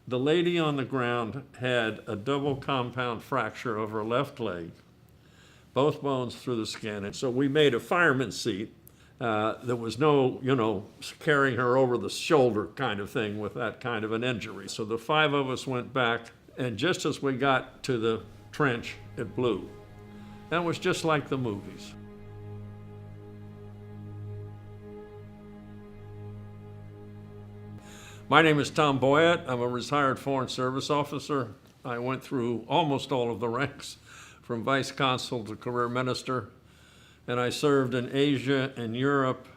The lady on the ground had a double compound fracture of her left leg, both bones through the skin. And so we made a fireman's seat. There was no, carrying her over the shoulder kind of thing with that kind of an injury. So the five of us went back, and just as we got to the trench, it blew. That was just like the movies. My name is Tom Boyatt. I'm a retired Foreign Service officer. I went through almost all of the ranks, from vice consul to career minister, and I served in Asia and Europe,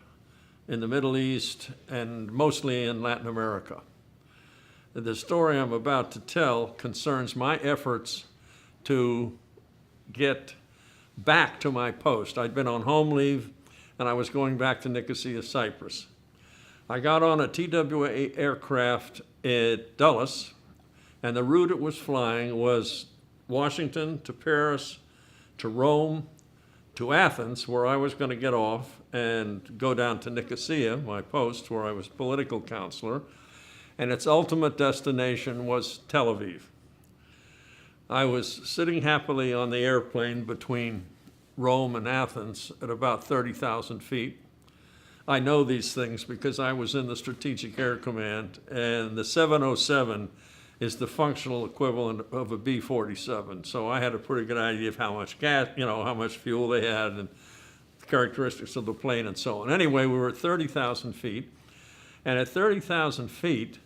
in the Middle East, and mostly in Latin America. The story I'm about to tell concerns my efforts to get back to my post. I'd been on home leave, and I was going back to Nicosia, Cyprus. I got on a TWA aircraft at Dulles, and the route it was flying was Washington to Paris to Rome to Athens, where I was going to get off and go down to Nicosia, my post, where I was political counselor, and its ultimate destination was Tel Aviv. I was sitting happily on the airplane between Rome and Athens at about 30,000 feet. I know these things because I was in the Strategic Air Command, and the 707 is the functional equivalent of a B-47. So I had a pretty good idea of how much gas, how much fuel they had and the characteristics of the plane and so on. Anyway, we were at 30,000 feet, and at 30,000 feet,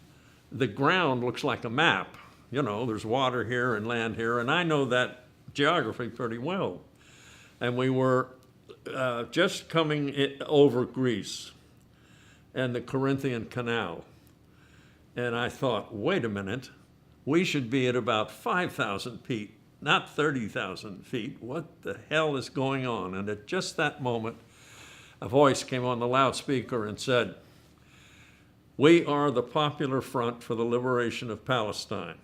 the ground looks like a map. There's water here and land here, and I know that geography pretty well. And we were just coming over Greece and the Corinthian Canal. And I thought, wait a minute, we should be at about 5,000 feet, not 30,000 feet. What the hell is going on? And at just that moment, a voice came on the loudspeaker and said, "We are the Popular Front for the Liberation of Palestine.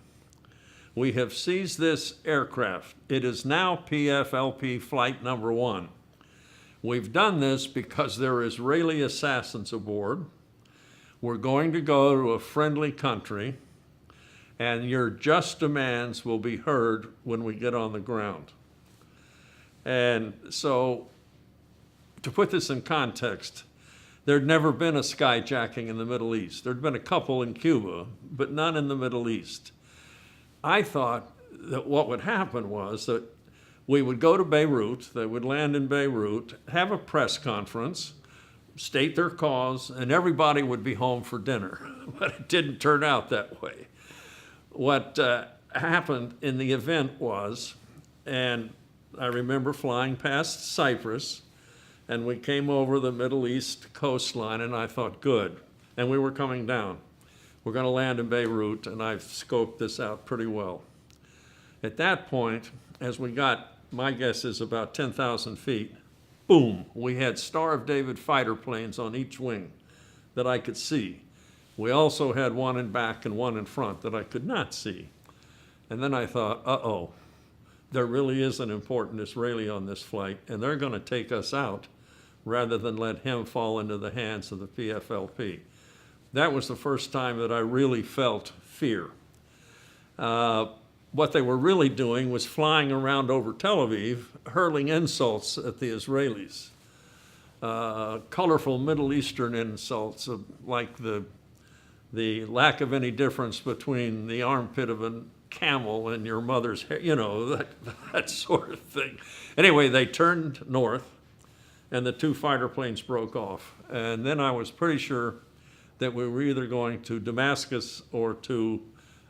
We have seized this aircraft. It is now PFLP flight number 1. We've done this because there are Israeli assassins aboard. We're going to go to a friendly country, and your just demands will be heard when we get on the ground." And so, to put this in context, there'd never been a skyjacking in the Middle East. There'd been a couple in Cuba, but none in the Middle East. I thought that what would happen was that we would go to Beirut, they would land in Beirut, have a press conference, state their cause, and everybody would be home for dinner. But it didn't turn out that way. What happened in the event was, and I remember flying past Cyprus, and we came over the Middle East coastline, and I thought, good. And we were coming down. We're going to land in Beirut, and I've scoped this out pretty well. At that point, as we got, my guess is about 10,000 feet, boom, we had Star of David fighter planes on each wing that I could see. We also had one in back and one in front that I could not see. And then I thought, uh-oh, there really is an important Israeli on this flight, and they're going to take us out rather than let him fall into the hands of the PFLP. That was the first time that I really felt fear. What they were really doing was flying around over Tel Aviv, hurling insults at the Israelis. Colorful Middle Eastern insults like the lack of any difference between the armpit of a camel and your mother's hair, that sort of thing. Anyway, they turned north, and the two fighter planes broke off. And then I was pretty sure that we were either going to Damascus or to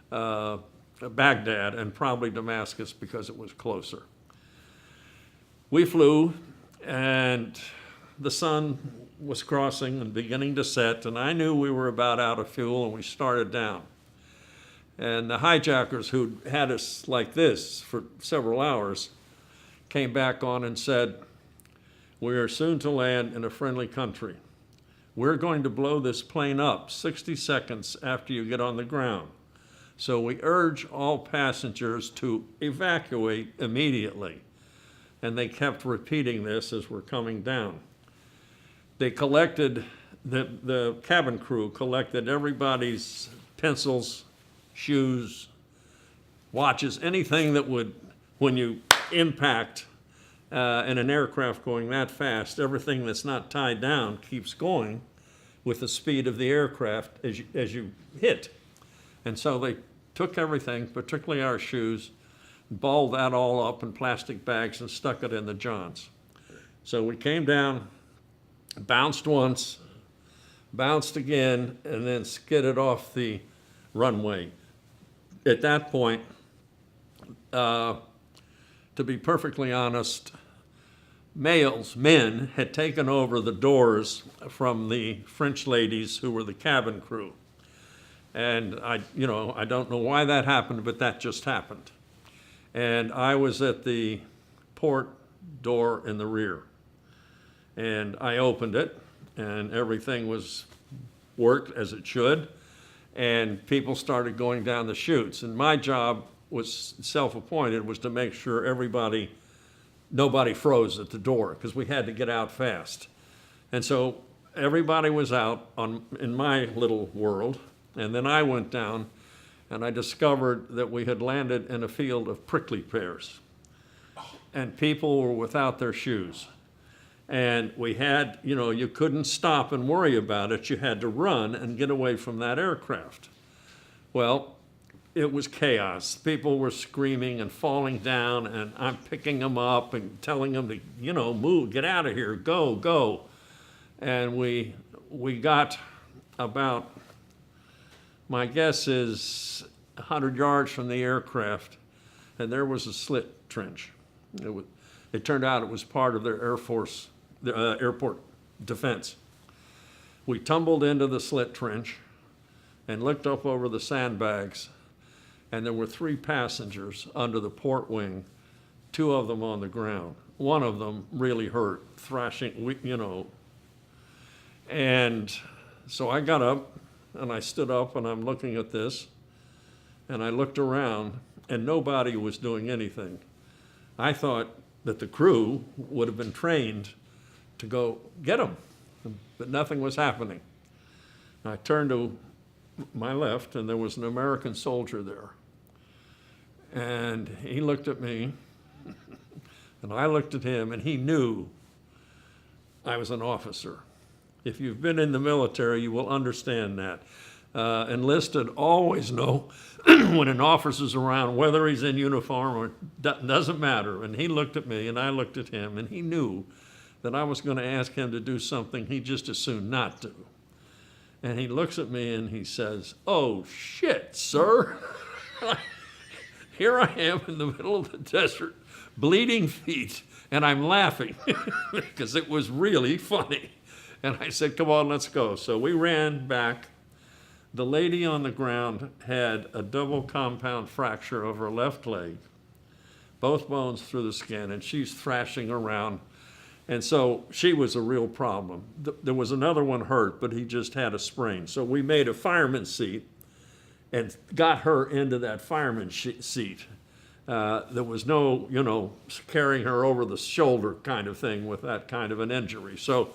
Baghdad, and probably Damascus because it was closer. We flew, and the sun was crossing and beginning to set, and I knew we were about out of fuel, and we started down. And the hijackers who'd had us like this for several hours came back on and said, "We are soon to land in a friendly country. We're going to blow this plane up 60 seconds after you get on the ground. So we urge all passengers to evacuate immediately." And they kept repeating this as we're coming down. They collected, the cabin crew collected everybody's pencils, shoes, watches, anything that would, when you impact in an aircraft going that fast, everything that's not tied down keeps going with the speed of the aircraft as you hit. And so they took everything, particularly our shoes, balled that all up in plastic bags and stuck it in the Johns. So we came down, bounced once, bounced again, and then skidded off the runway. At that point, to be perfectly honest, men had taken over the doors from the French ladies who were the cabin crew. And I don't know why that happened, but that just happened. And I was at the port door in the rear. And I opened it, and everything worked as it should. And people started going down the chutes. And my job was self-appointed, was to make sure nobody froze at the door, because we had to get out fast. And so everybody was out in my little world, and then I went down, and I discovered that we had landed in a field of prickly pears, and people were without their shoes. And we had, you couldn't stop and worry about it. You had to run and get away from that aircraft. Well, it was chaos. People were screaming and falling down, and I'm picking them up and telling them to, move, get out of here, go, go. And we got about, my guess is 100 yards from the aircraft, and there was a slit trench. It turned out it was part of their airport defense. We tumbled into the slit trench and looked up over the sandbags, and there were 3 passengers under the port wing, 2 of them on the ground. One of them really hurt, thrashing, And so I got up, and I stood up, and I'm looking at this, and I looked around, and nobody was doing anything. I thought that the crew would have been trained to go get them, but nothing was happening. I turned to my left, and there was an American soldier there. And he looked at me, and I looked at him, and he knew I was an officer. If you've been in the military, you will understand that. Enlisted always know when an officer's around, whether he's in uniform or doesn't matter. And he looked at me, and I looked at him, and he knew that I was going to ask him to do something he just as soon not do. And he looks at me, and he says, "Oh, shit, sir." Here I am in the middle of the desert, bleeding feet, and I'm laughing because it was really funny. And I said, "Come on, let's go." So we ran back. The lady on the ground had a double compound fracture of her left leg, both bones through the skin, and she's thrashing around. And so she was a real problem. There was another one hurt, but he just had a sprain. So we made a fireman's seat and got her into that fireman's seat. There was no, carrying her over the shoulder kind of thing with that kind of an injury. So,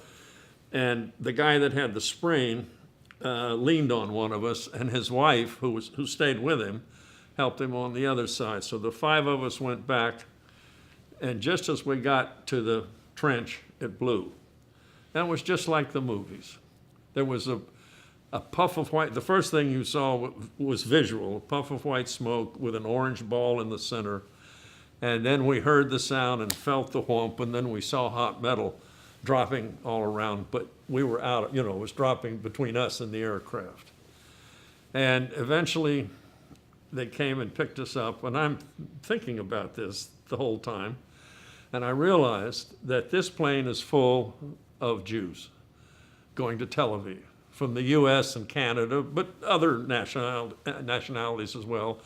and the guy that had the sprain leaned on one of us, and his wife, who stayed with him, helped him on the other side. So the 5 of us went back, and just as we got to the trench, it blew. That was just like the movies. There was a puff of white. The first thing you saw was visual, a puff of white smoke with an orange ball in the center. And then we heard the sound and felt the whomp, and then we saw hot metal dropping all around. But we were out, it was dropping between us and the aircraft. And eventually they came and picked us up, and I'm thinking about this the whole time. And I realized that this plane is full of Jews going to Tel Aviv from the U.S. and Canada, but other nationalities as well,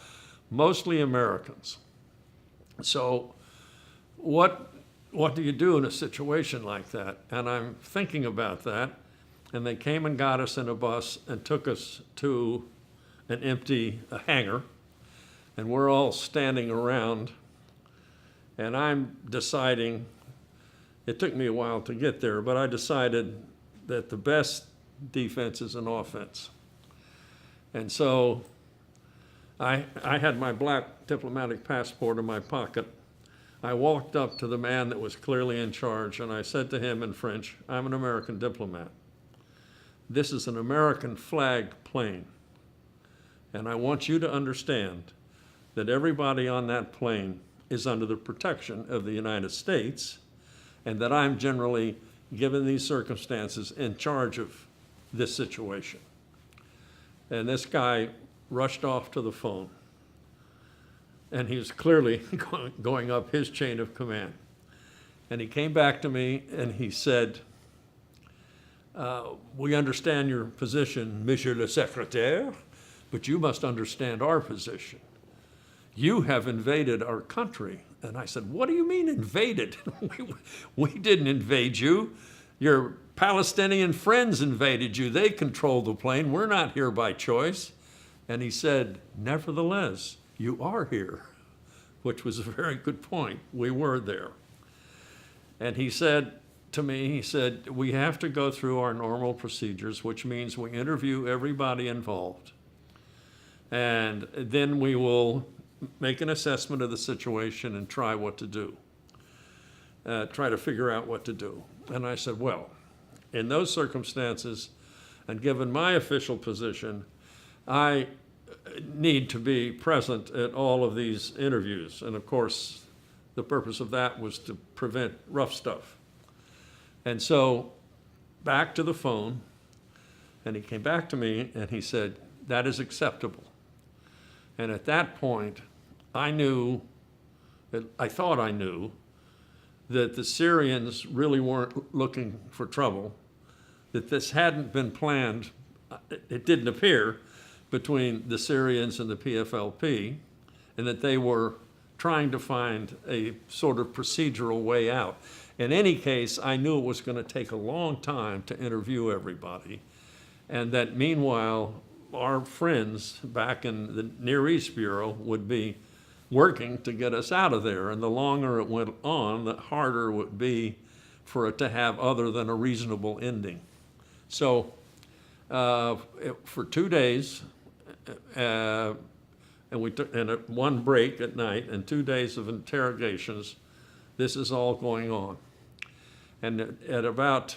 mostly Americans. So what do you do in a situation like that? And I'm thinking about that, and they came and got us in a bus and took us to an empty hangar, and we're all standing around. And I'm deciding, it took me a while to get there, but I decided that the best defense is an offense. And so I had my black diplomatic passport in my pocket. I walked up to the man that was clearly in charge, and I said to him in French, "I'm an American diplomat. This is an American flag plane, and I want you to understand that everybody on that plane is under the protection of the United States, and that I'm generally, given these circumstances, in charge of this situation." And this guy rushed off to the phone. And he was clearly going up his chain of command. And he came back to me and he said, "We understand your position, Monsieur le Secrétaire, but you must understand our position. You have invaded our country." And I said, "What do you mean invaded? We didn't invade you. Your Palestinian friends invaded you. They control the plane. We're not here by choice." And he said, "Nevertheless, you are here," which was a very good point. We were there. And he said to me, he said, "We have to go through our normal procedures, which means we interview everybody involved. And then we will make an assessment of the situation and try what to do, try to figure out what to do." And I said, "Well, in those circumstances, and given my official position, I need to be present at all of these interviews." And of course, the purpose of that was to prevent rough stuff. And so back to the phone, and he came back to me and he said, "That is acceptable." And at that point, I thought I knew that the Syrians really weren't looking for trouble, that this hadn't been planned, it didn't appear, between the Syrians and the PFLP, and that they were trying to find a sort of procedural way out. In any case, I knew it was going to take a long time to interview everybody, and that meanwhile, our friends back in the Near East Bureau would be working to get us out of there, and the longer it went on, the harder it would be for it to have other than a reasonable ending. So for 2 days, and we took one break at night and 2 days of interrogations, this is all going on. And at about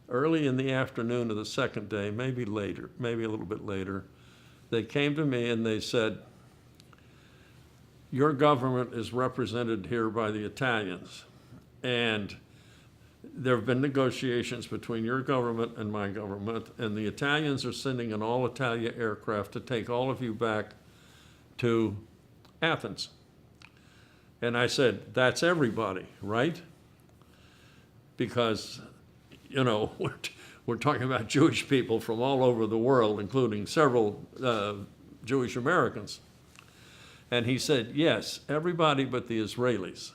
early in the afternoon of the second day, maybe later, maybe a little bit later, they came to me and they said, "Your government is represented here by the Italians, and there have been negotiations between your government and my government, and the Italians are sending an all-Italia aircraft to take all of you back to Athens." And I said, "That's everybody, right?" Because, you know, we're talking about Jewish people from all over the world, including several Jewish Americans. And he said, "Yes, everybody but the Israelis."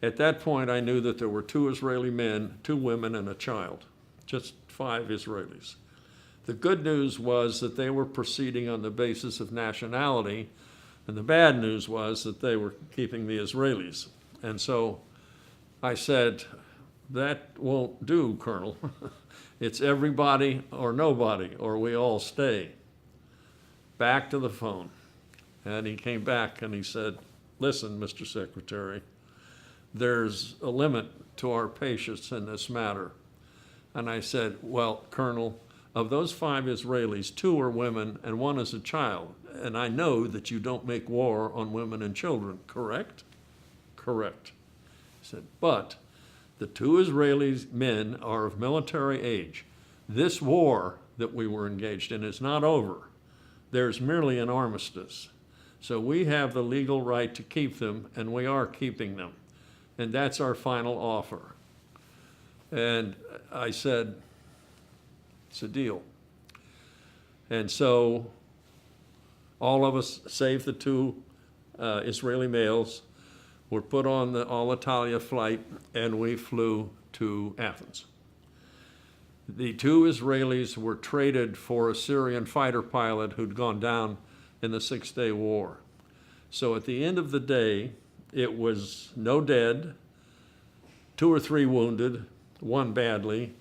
At that point, I knew that there were 2 Israeli men, 2 women, and a child, just 5 Israelis. The good news was that they were proceeding on the basis of nationality, and the bad news was that they were keeping the Israelis. And so I said, "That won't do, Colonel. It's everybody or nobody, or we all stay." Back to the phone. And he came back and he said, "Listen, Mr. Secretary, there's a limit to our patience in this matter." And I said, "Well, Colonel, of those 5 Israelis, 2 are women and 1 is a child. And I know that you don't make war on women and children, correct?" "Correct." He said, "But the 2 Israeli men are of military age. This war that we were engaged in is not over. There's merely an armistice. So we have the legal right to keep them, and we are keeping them. And that's our final offer." And I said, "It's a deal." And so all of us, save the 2 Israeli males, were put on the All-Italia flight, and we flew to Athens. The 2 Israelis were traded for a Syrian fighter pilot who'd gone down in the 6-day war. So at the end of the day, it was no dead, 2 or 3 wounded, 1 badly,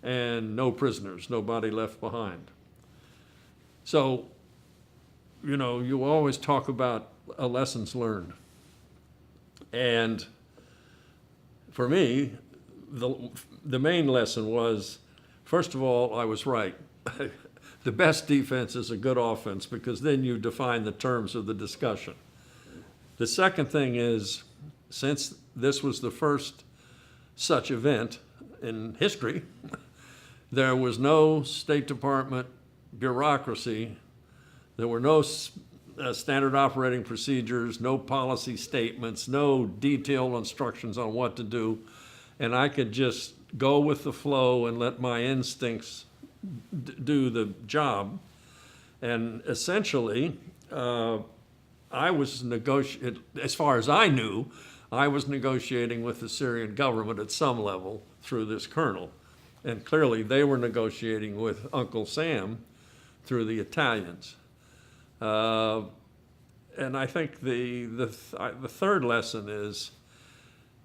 and no prisoners, nobody left behind. So you know, you always talk about lessons learned. And for me, the main lesson was, first of all, I was right. The best defense is a good offense, because then you define the terms of the discussion. The second thing is, since this was the first such event in history, there was no State Department bureaucracy. There were no standard operating procedures, no policy statements, no detailed instructions on what to do. And I could just go with the flow and let my instincts do the job. And essentially, I was as far as I knew, I was negotiating with the Syrian government at some level through this colonel. And clearly they were negotiating with Uncle Sam through the Italians. And I think the third lesson is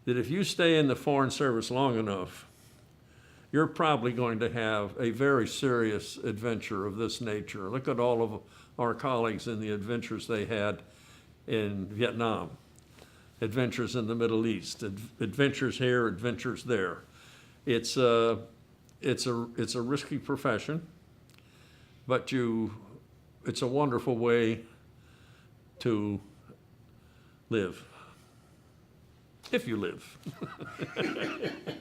that if you stay in the Foreign Service long enough, you're probably going to have a very serious adventure of this nature. Look at all of our colleagues in the adventures they had in Vietnam, adventures in the Middle East, adventures here, adventures there. It's a risky profession, but it's a wonderful way to live, if you live.